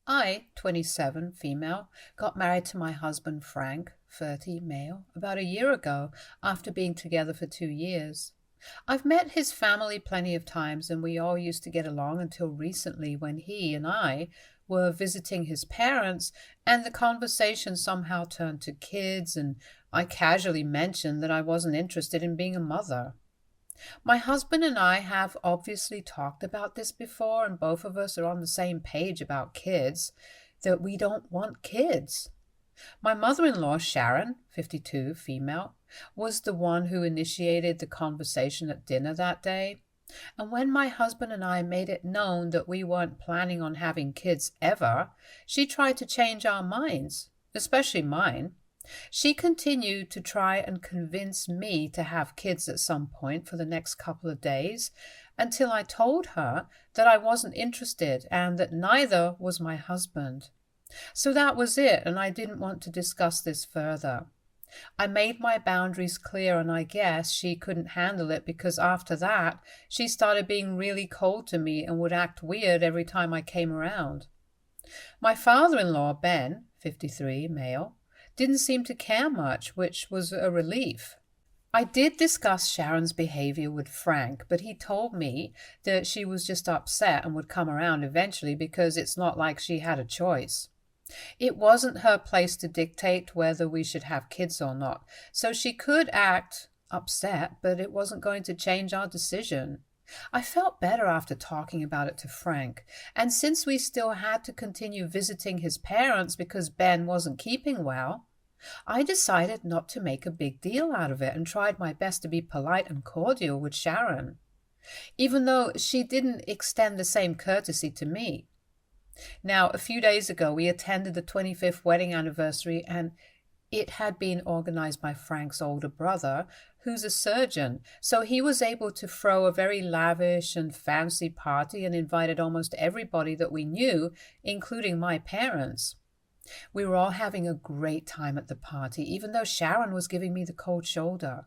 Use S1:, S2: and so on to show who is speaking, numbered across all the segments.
S1: I, 27, female, got married to my husband Frank, 30, male, about a year ago after being together for 2 years. I've met his family plenty of times and we all used to get along until recently when he and I were visiting his parents and the conversation somehow turned to kids and I casually mentioned that I wasn't interested in being a mother. My husband and I have obviously talked about this before, and both of us are on the same page about kids, that we don't want kids. My mother in law, Sharon, 52, female, was the one who initiated the conversation at dinner that day. And when my husband and I made it known that we weren't planning on having kids ever, she tried to change our minds, especially mine. She continued to try and convince me to have kids at some point for the next couple of days until I told her that I wasn't interested and that neither was my husband. So that was it, and I didn't want to discuss this further. I made my boundaries clear, and I guess she couldn't handle it because after that, she started being really cold to me and would act weird every time I came around. My father-in-law, Ben, 53, male, didn't seem to care much, which was a relief. I did discuss Sharon's behavior with Frank, but he told me that she was just upset and would come around eventually because it's not like she had a choice. It wasn't her place to dictate whether we should have kids or not, so she could act upset, but it wasn't going to change our decision. I felt better after talking about it to Frank, and since we still had to continue visiting his parents because Ben wasn't keeping well, I decided not to make a big deal out of it and tried my best to be polite and cordial with Sharon, even though she didn't extend the same courtesy to me. Now, a few days ago, we attended the 25th wedding anniversary, and it had been organized by Frank's older brother, who's a surgeon, so he was able to throw a very lavish and fancy party and invited almost everybody that we knew, including my parents. We were all having a great time at the party, even though Sharon was giving me the cold shoulder.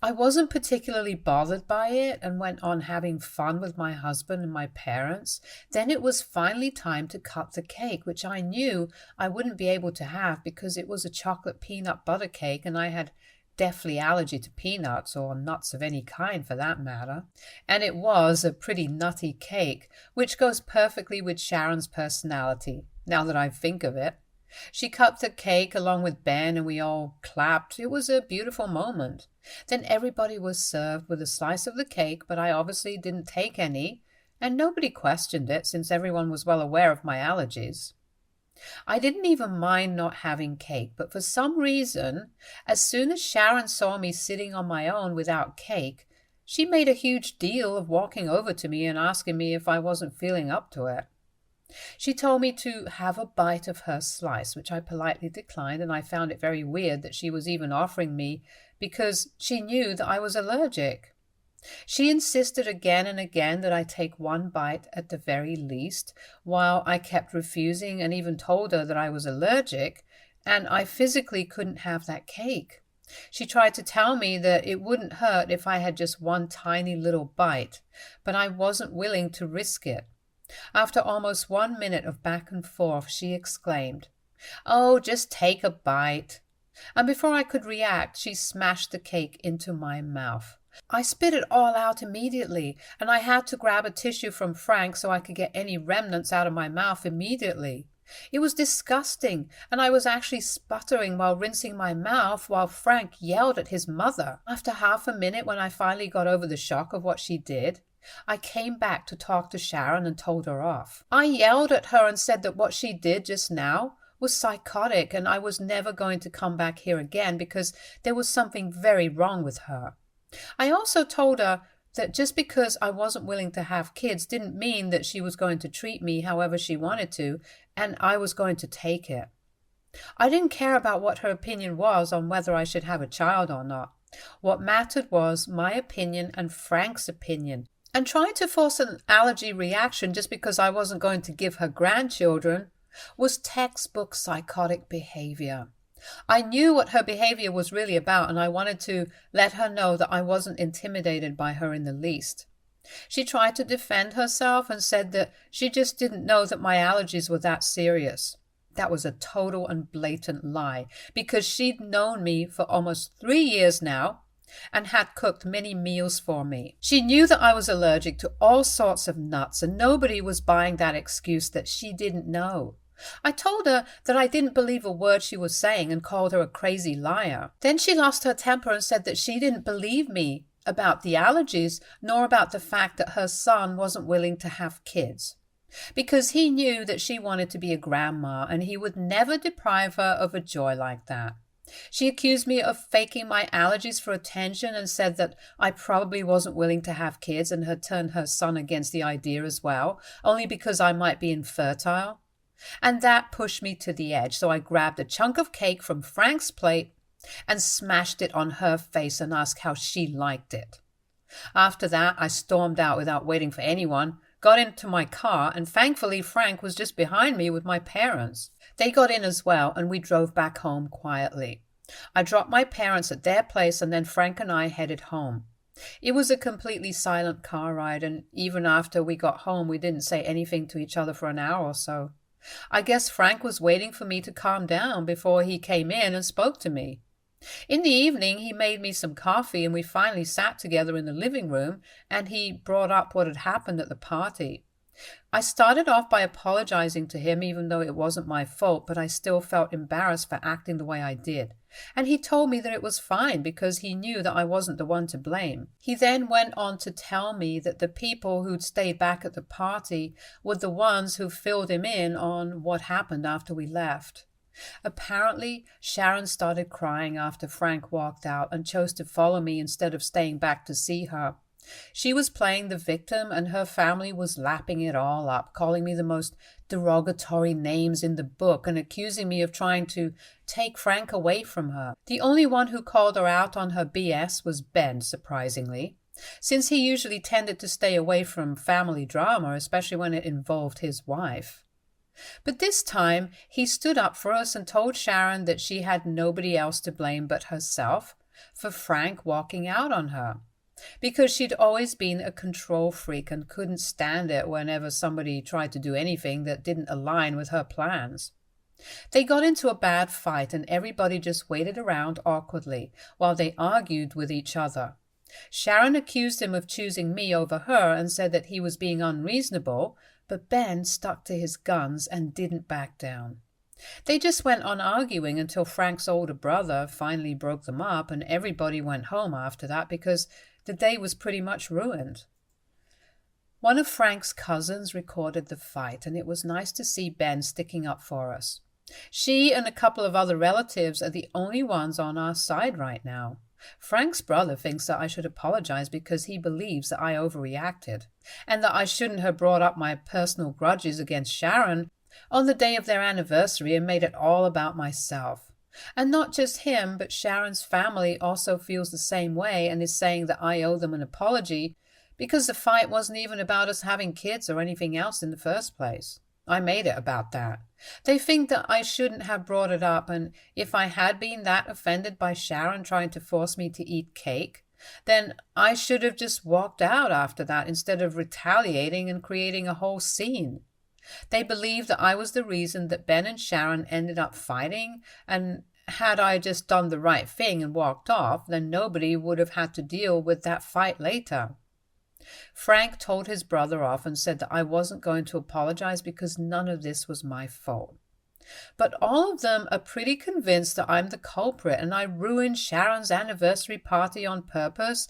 S1: I wasn't particularly bothered by it and went on having fun with my husband and my parents. Then it was finally time to cut the cake, which I knew I wouldn't be able to have because it was a chocolate peanut butter cake and I had deathly allergy to peanuts or nuts of any kind for that matter. And it was a pretty nutty cake, which goes perfectly with Sharon's personality, now that I think of it. She cut the cake along with Ben and we all clapped. It was a beautiful moment. Then everybody was served with a slice of the cake, but I obviously didn't take any, and nobody questioned it since everyone was well aware of my allergies. I didn't even mind not having cake, but for some reason, as soon as Sharon saw me sitting on my own without cake, she made a huge deal of walking over to me and asking me if I wasn't feeling up to it. She told me to have a bite of her slice, which I politely declined, and I found it very weird that she was even offering me because she knew that I was allergic. She insisted again and again that I take one bite at the very least, while I kept refusing and even told her that I was allergic and I physically couldn't have that cake. She tried to tell me that it wouldn't hurt if I had just one tiny little bite, but I wasn't willing to risk it. After almost 1 minute of back and forth, she exclaimed, "Oh, just take a bite." And before I could react, she smashed the cake into my mouth. I spit it all out immediately, and I had to grab a tissue from Frank so I could get any remnants out of my mouth immediately. It was disgusting, and I was actually sputtering while rinsing my mouth while Frank yelled at his mother. After half a minute, when I finally got over the shock of what she did, I came back to talk to Sharon and told her off. I yelled at her and said that what she did just now was psychotic and I was never going to come back here again because there was something very wrong with her. I also told her that just because I wasn't willing to have kids didn't mean that she was going to treat me however she wanted to, and I was going to take it. I didn't care about what her opinion was on whether I should have a child or not. What mattered was my opinion and Frank's opinion. And trying to force an allergy reaction just because I wasn't going to give her grandchildren was textbook psychotic behavior. I knew what her behavior was really about, and I wanted to let her know that I wasn't intimidated by her in the least. She tried to defend herself and said that she just didn't know that my allergies were that serious. That was a total and blatant lie, because she'd known me for almost 3 years now and had cooked many meals for me. She knew that I was allergic to all sorts of nuts, and nobody was buying that excuse that she didn't know. I told her that I didn't believe a word she was saying and called her a crazy liar. Then she lost her temper and said that she didn't believe me about the allergies, nor about the fact that her son wasn't willing to have kids, because he knew that she wanted to be a grandma and he would never deprive her of a joy like that. She accused me of faking my allergies for attention and said that I probably wasn't willing to have kids and had turned her son against the idea as well, only because I might be infertile. And that pushed me to the edge, so I grabbed a chunk of cake from Frank's plate and smashed it on her face and asked how she liked it. After that, I stormed out without waiting for anyone, got into my car, and thankfully Frank was just behind me with my parents. They got in as well, and we drove back home quietly. I dropped my parents at their place, and then Frank and I headed home. It was a completely silent car ride, and even after we got home, we didn't say anything to each other for an hour or so. I guess Frank was waiting for me to calm down before he came in and spoke to me. In the evening, he made me some coffee, and we finally sat together in the living room, and he brought up what had happened at the party. I started off by apologizing to him, even though it wasn't my fault, but I still felt embarrassed for acting the way I did. And he told me that it was fine because he knew that I wasn't the one to blame. He then went on to tell me that the people who'd stayed back at the party were the ones who filled him in on what happened after we left. Apparently, Sharon started crying after Frank walked out and chose to follow me instead of staying back to see her. She was playing the victim, and her family was lapping it all up, calling me the most derogatory names in the book and accusing me of trying to take Frank away from her. The only one who called her out on her BS was Ben, surprisingly, since he usually tended to stay away from family drama, especially when it involved his wife. But this time, he stood up for us and told Sharon that she had nobody else to blame but herself for Frank walking out on her, because she'd always been a control freak and couldn't stand it whenever somebody tried to do anything that didn't align with her plans. They got into a bad fight, and everybody just waited around awkwardly while they argued with each other. Sharon accused him of choosing me over her and said that he was being unreasonable, but Ben stuck to his guns and didn't back down. They just went on arguing until Frank's older brother finally broke them up, and everybody went home after that because the day was pretty much ruined. One of Frank's cousins recorded the fight, and it was nice to see Ben sticking up for us. She and a couple of other relatives are the only ones on our side right now. Frank's brother thinks that I should apologize because he believes that I overreacted, and that I shouldn't have brought up my personal grudges against Sharon on the day of their anniversary and made it all about myself. And not just him, but Sharon's family also feels the same way and is saying that I owe them an apology because the fight wasn't even about us having kids or anything else in the first place. I made it about that. They think that I shouldn't have brought it up, and if I had been that offended by Sharon trying to force me to eat cake, then I should have just walked out after that instead of retaliating and creating a whole scene. They believe that I was the reason that Ben and Sharon ended up fighting, and had I just done the right thing and walked off, then nobody would have had to deal with that fight later. Frank told his brother off and said that I wasn't going to apologize because none of this was my fault. But all of them are pretty convinced that I'm the culprit and I ruined Sharon's anniversary party on purpose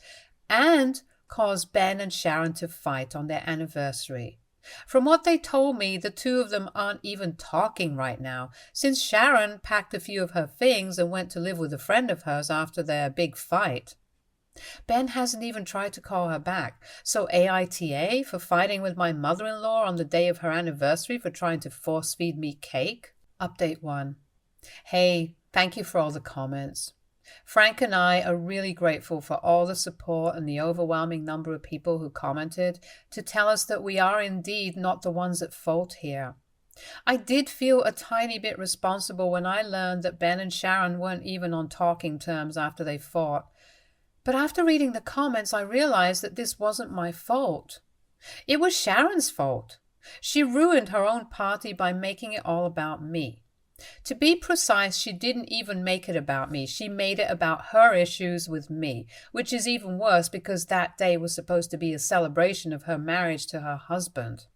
S1: and caused Ben and Sharon to fight on their anniversary. From what they told me, the two of them aren't even talking right now, since Sharon packed a few of her things and went to live with a friend of hers after their big fight. Ben hasn't even tried to call her back, so AITA for fighting with my mother-in-law on the day of her anniversary for trying to force-feed me cake? Update 1. Hey, thank you for all the comments. Frank and I are really grateful for all the support and the overwhelming number of people who commented to tell us that we are indeed not the ones at fault here. I did feel a tiny bit responsible when I learned that Ben and Sharon weren't even on talking terms after they fought, But after reading the comments, I realized that this wasn't my fault. It was Sharon's fault. She ruined her own party by making it all about me. To be precise, she didn't even make it about me. She made it about her issues with me, which is even worse because that day was supposed to be a celebration of her marriage to her husband.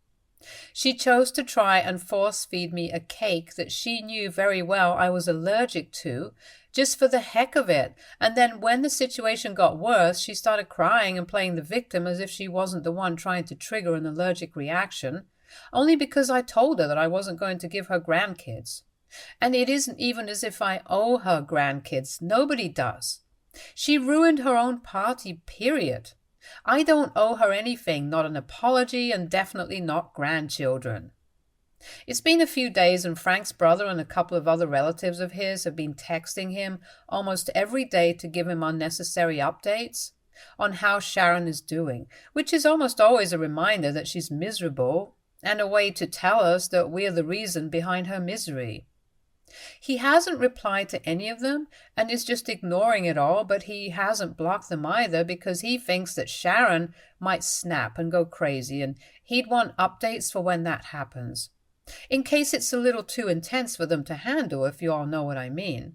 S1: She chose to try and force-feed me a cake that she knew very well I was allergic to, just for the heck of it. And then when the situation got worse, she started crying and playing the victim as if she wasn't the one trying to trigger an allergic reaction, only because I told her that I wasn't going to give her grandkids. And it isn't even as if I owe her grandkids. Nobody does. She ruined her own party, period. I don't owe her anything, not an apology, and definitely not grandchildren. It's been a few days, and Frank's brother and a couple of other relatives of his have been texting him almost every day to give him unnecessary updates on how Sharon is doing, which is almost always a reminder that she's miserable and a way to tell us that we're the reason behind her misery. He hasn't replied to any of them and is just ignoring it all, but he hasn't blocked them either because he thinks that Sharon might snap and go crazy, and he'd want updates for when that happens, in case it's a little too intense for them to handle, if you all know what I mean.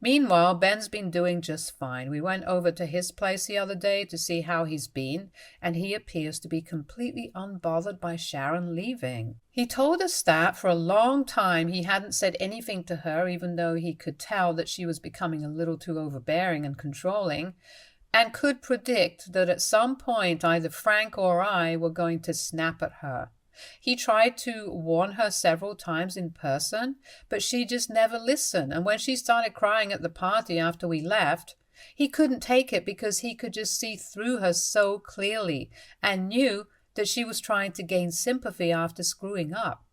S1: Meanwhile, Ben's been doing just fine. We went over to his place the other day to see how he's been, and he appears to be completely unbothered by Sharon leaving. He told us that for a long time he hadn't said anything to her, even though he could tell that she was becoming a little too overbearing and controlling, and could predict that at some point either Frank or I were going to snap at her. He tried to warn her several times in person, but she just never listened. And when she started crying at the party after we left, he couldn't take it because he could just see through her so clearly and knew that she was trying to gain sympathy after screwing up.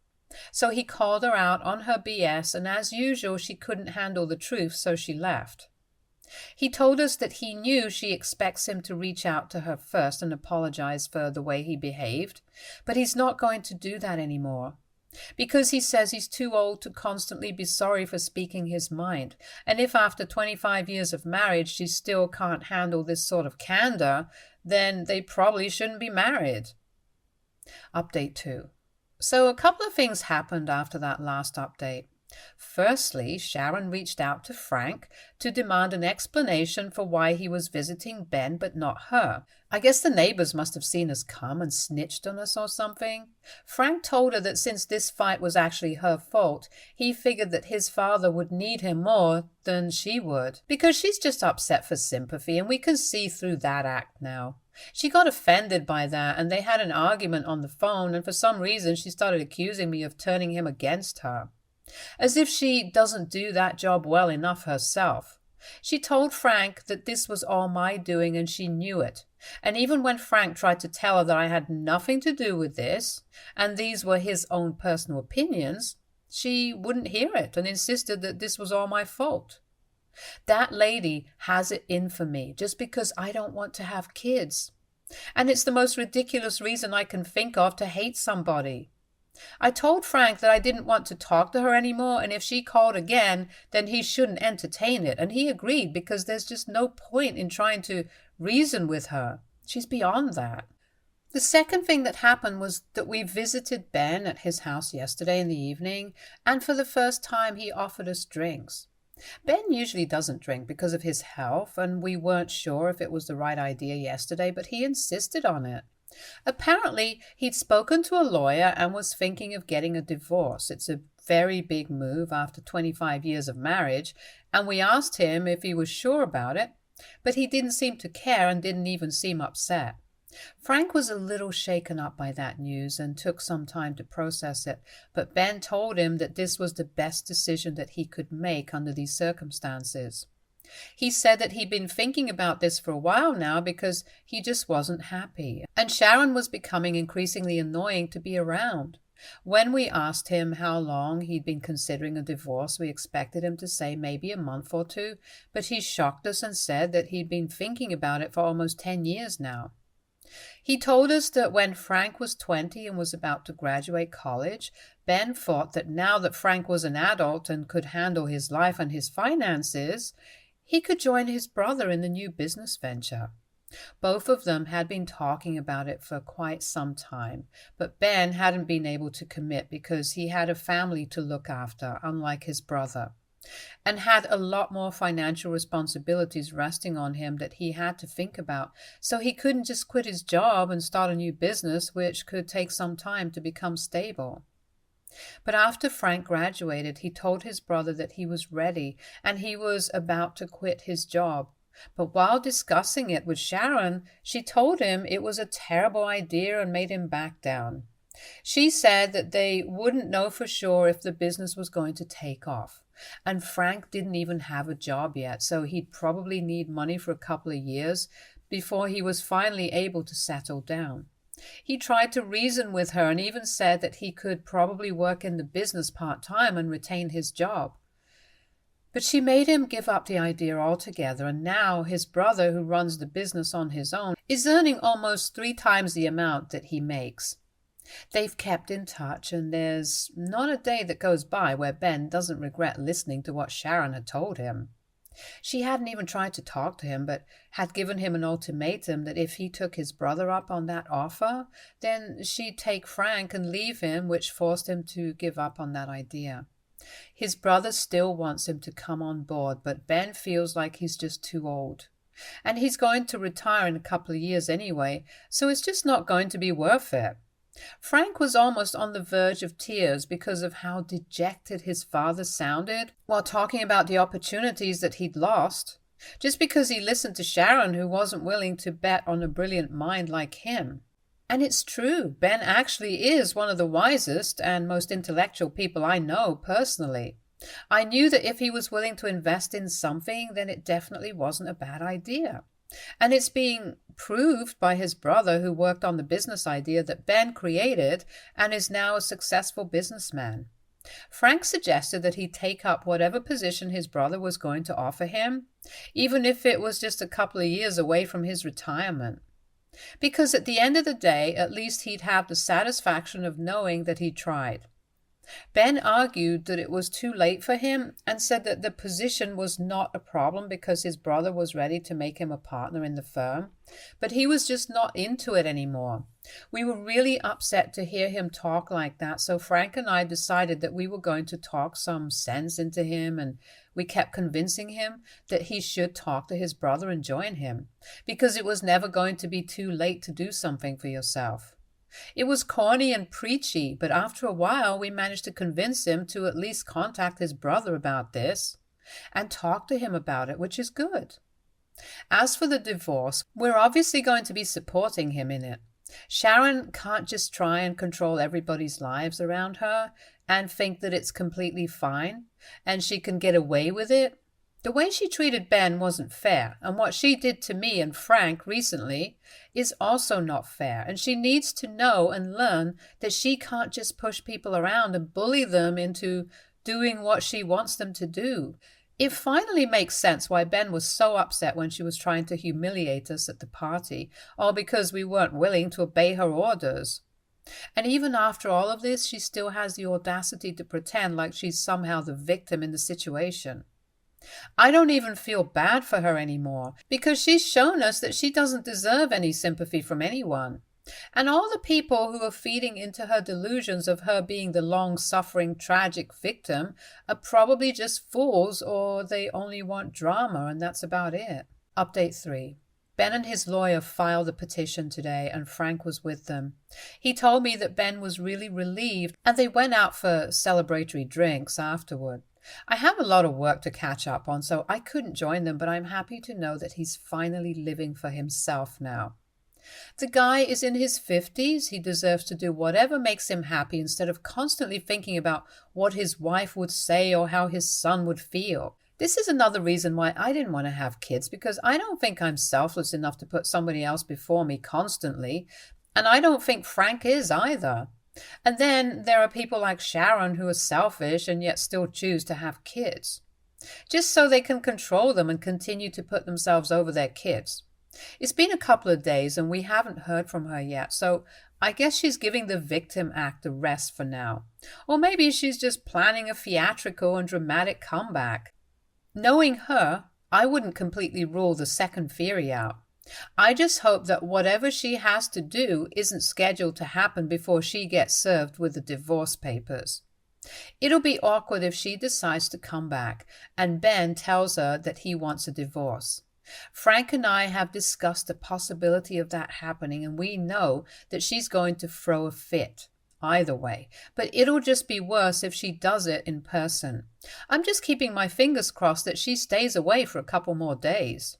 S1: So he called her out on her BS, and as usual, she couldn't handle the truth, so she left. He told us that he knew she expects him to reach out to her first and apologize for the way he behaved, but he's not going to do that anymore, because he says he's too old to constantly be sorry for speaking his mind, and if after 25 years of marriage she still can't handle this sort of candor, then they probably shouldn't be married. Update 2. So a couple of things happened after that last update. Firstly, Sharon reached out to Frank to demand an explanation for why he was visiting Ben but not her. I guess the neighbors must have seen us come and snitched on us or something. Frank told her that since this fight was actually her fault, he figured that his father would need him more than she would, because she's just upset for sympathy, and we can see through that act now. She got offended by that, and they had an argument on the phone, and for some reason she started accusing me of turning him against her, as if she doesn't do that job well enough herself. She told Frank that this was all my doing and she knew it. And even when Frank tried to tell her that I had nothing to do with this, and these were his own personal opinions, she wouldn't hear it and insisted that this was all my fault. That lady has it in for me just because I don't want to have kids. And it's the most ridiculous reason I can think of to hate somebody. I told Frank that I didn't want to talk to her anymore, and if she called again, then he shouldn't entertain it, and he agreed because there's just no point in trying to reason with her. She's beyond that. The second thing that happened was that we visited Ben at his house yesterday in the evening, and for the first time he offered us drinks. Ben usually doesn't drink because of his health, and we weren't sure if it was the right idea yesterday, but he insisted on it. Apparently, he'd spoken to a lawyer and was thinking of getting a divorce. It's a very big move after 25 years of marriage, and we asked him if he was sure about it, but he didn't seem to care and didn't even seem upset. Frank was a little shaken up by that news and took some time to process it, but Ben told him that this was the best decision that he could make under these circumstances. He said that he'd been thinking about this for a while now because he just wasn't happy, and Sharon was becoming increasingly annoying to be around. When we asked him how long he'd been considering a divorce, we expected him to say maybe a month or two, but he shocked us and said that he'd been thinking about it for almost 10 years now. He told us that when Frank was 20 and was about to graduate college, Ben thought that now that Frank was an adult and could handle his life and his finances, he could join his brother in the new business venture. Both of them had been talking about it for quite some time, but Ben hadn't been able to commit because he had a family to look after, unlike his brother, and had a lot more financial responsibilities resting on him that he had to think about, so he couldn't just quit his job and start a new business, which could take some time to become stable. But after Frank graduated, he told his brother that he was ready and he was about to quit his job. But while discussing it with Sharon, she told him it was a terrible idea and made him back down. She said that they wouldn't know for sure if the business was going to take off. And Frank didn't even have a job yet, so he'd probably need money for a couple of years before he was finally able to settle down. He tried to reason with her and even said that he could probably work in the business part-time and retain his job. But she made him give up the idea altogether, and now his brother, who runs the business on his own, is earning almost 3 times the amount that he makes. They've kept in touch, and there's not a day that goes by where Ben doesn't regret listening to what Sharon had told him. She hadn't even tried to talk to him, but had given him an ultimatum that if he took his brother up on that offer, then she'd take Frank and leave him, which forced him to give up on that idea. His brother still wants him to come on board, but Ben feels like he's just too old. And he's going to retire in a couple of years anyway, so it's just not going to be worth it. Frank was almost on the verge of tears because of how dejected his father sounded while talking about the opportunities that he'd lost, just because he listened to Sharon, who wasn't willing to bet on a brilliant mind like him. And it's true, Ben actually is one of the wisest and most intellectual people I know personally. I knew that if he was willing to invest in something, then it definitely wasn't a bad idea. And it's being proved by his brother, who worked on the business idea that Ben created and is now a successful businessman. Frank suggested that he take up whatever position his brother was going to offer him, even if it was just a couple of years away from his retirement. Because at the end of the day, at least he'd have the satisfaction of knowing that he tried. Ben argued that it was too late for him and said that the position was not a problem because his brother was ready to make him a partner in the firm, but he was just not into it anymore. We were really upset to hear him talk like that, so Frank and I decided that we were going to talk some sense into him, and we kept convincing him that he should talk to his brother and join him, because it was never going to be too late to do something for yourself. It was corny and preachy, but after a while we managed to convince him to at least contact his brother about this and talk to him about it, which is good. As for the divorce, we're obviously going to be supporting him in it. Sharon can't just try and control everybody's lives around her and think that it's completely fine and she can get away with it. The way she treated Ben wasn't fair, and what she did to me and Frank recently is also not fair, and she needs to know and learn that she can't just push people around and bully them into doing what she wants them to do. It finally makes sense why Ben was so upset when she was trying to humiliate us at the party, all because we weren't willing to obey her orders. And even after all of this, she still has the audacity to pretend like she's somehow the victim in the situation. I don't even feel bad for her anymore, because she's shown us that she doesn't deserve any sympathy from anyone. And all the people who are feeding into her delusions of her being the long-suffering, tragic victim are probably just fools, or they only want drama, and that's about it. Update 3. Ben and his lawyer filed a petition today, and Frank was with them. He told me that Ben was really relieved, and they went out for celebratory drinks afterward. I have a lot of work to catch up on, so I couldn't join them, but I'm happy to know that he's finally living for himself now. The guy is in his 50s. He deserves to do whatever makes him happy instead of constantly thinking about what his wife would say or how his son would feel. This is another reason why I didn't want to have kids, because I don't think I'm selfless enough to put somebody else before me constantly, and I don't think Frank is either. And then there are people like Sharon who are selfish and yet still choose to have kids, just so they can control them and continue to put themselves over their kids. It's been a couple of days and we haven't heard from her yet, so I guess she's giving the victim act a rest for now. Or maybe she's just planning a theatrical and dramatic comeback. Knowing her, I wouldn't completely rule the second theory out. I just hope that whatever she has to do isn't scheduled to happen before she gets served with the divorce papers. It'll be awkward if she decides to come back and Ben tells her that he wants a divorce. Frank and I have discussed the possibility of that happening, and we know that she's going to throw a fit. Either way, but it'll just be worse if she does it in person. I'm just keeping my fingers crossed that she stays away for a couple more days.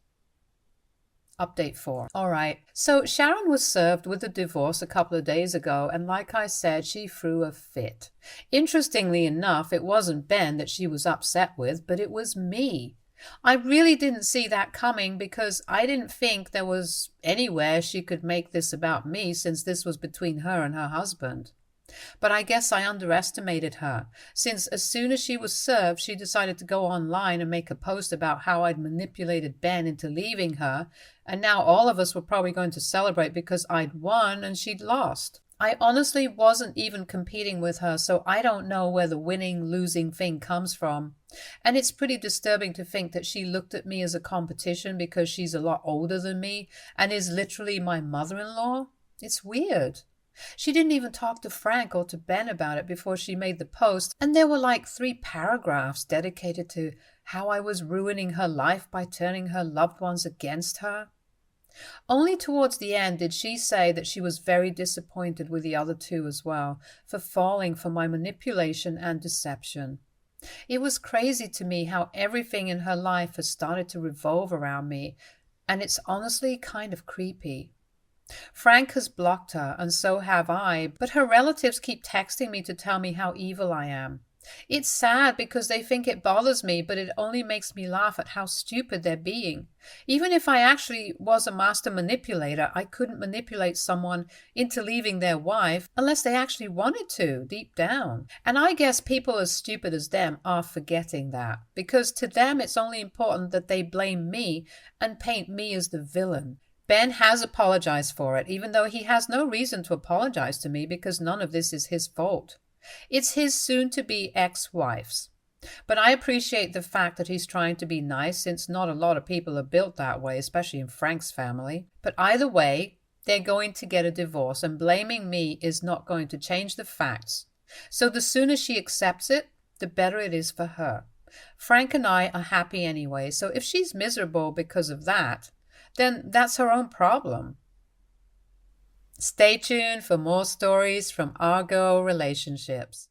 S1: Update 4. Alright, so Sharon was served with a divorce a couple of days ago, and like I said, she threw a fit. Interestingly enough, it wasn't Ben that she was upset with, but it was me. I really didn't see that coming because I didn't think there was anywhere she could make this about me, since this was between her and her husband. But I guess I underestimated her, since as soon as she was served, she decided to go online and make a post about how I'd manipulated Ben into leaving her, and now all of us were probably going to celebrate because I'd won and she'd lost. I honestly wasn't even competing with her, so I don't know where the winning-losing thing comes from. And it's pretty disturbing to think that she looked at me as a competition because she's a lot older than me and is literally my mother-in-law. It's weird. She didn't even talk to Frank or to Ben about it before she made the post, and there were like 3 paragraphs dedicated to how I was ruining her life by turning her loved ones against her. Only towards the end did she say that she was very disappointed with the other 2 as well, for falling for my manipulation and deception. It was crazy to me how everything in her life has started to revolve around me, and it's honestly kind of creepy. Frank has blocked her, and so have I, but her relatives keep texting me to tell me how evil I am. It's sad because they think it bothers me, but it only makes me laugh at how stupid they're being. Even if I actually was a master manipulator, I couldn't manipulate someone into leaving their wife unless they actually wanted to, deep down. And I guess people as stupid as them are forgetting that, because to them it's only important that they blame me and paint me as the villain. Ben has apologized for it, even though he has no reason to apologize to me because none of this is his fault. It's his soon-to-be ex-wife's. But I appreciate the fact that he's trying to be nice, since not a lot of people are built that way, especially in Frank's family. But either way, they're going to get a divorce, and blaming me is not going to change the facts. So the sooner she accepts it, the better it is for her. Frank and I are happy anyway, so if she's miserable because of that, then that's her own problem. Stay tuned for more stories from our girl relationships.